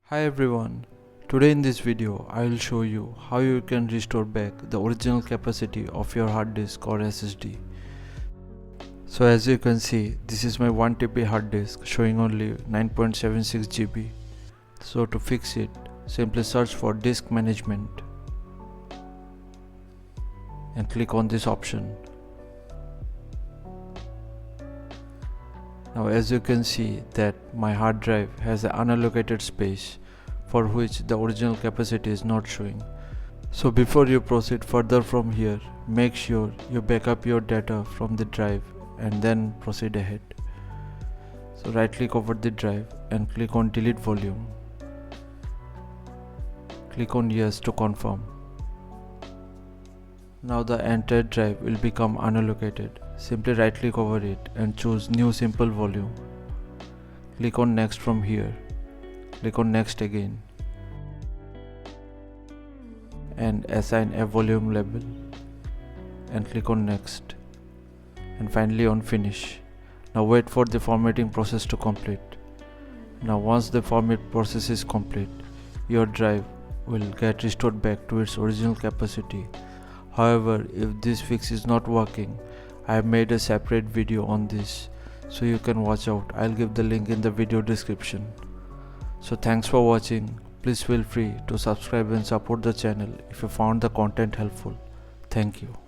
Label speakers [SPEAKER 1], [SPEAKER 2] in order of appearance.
[SPEAKER 1] Hi everyone, today in this video I will show you how you can restore back the original capacity of your hard disk or SSD. So as you can see, this is my 1TB hard disk showing only 9.76 GB. So to fix it, simply search for disk management and click on this option. Now as you can see that my hard drive has an unallocated space for which the original capacity is not showing. So before you proceed further from here, make sure you back up your data from the drive and then proceed ahead. So right click over the drive and click on delete volume. Click on yes to confirm. Now the entire drive will become unallocated. Simply right click over it and choose new simple volume. Click on next from here. Click on next again and assign a volume label and click on next and finally on finish. Now wait for the formatting process to complete. Now once the format process is complete, your drive will get restored back to its original capacity. However, if this fix is not working, I have made a separate video on this, so you can watch out. I'll give the link in the video description. So thanks for watching. Please feel free to subscribe and support the channel if you found the content helpful. Thank you.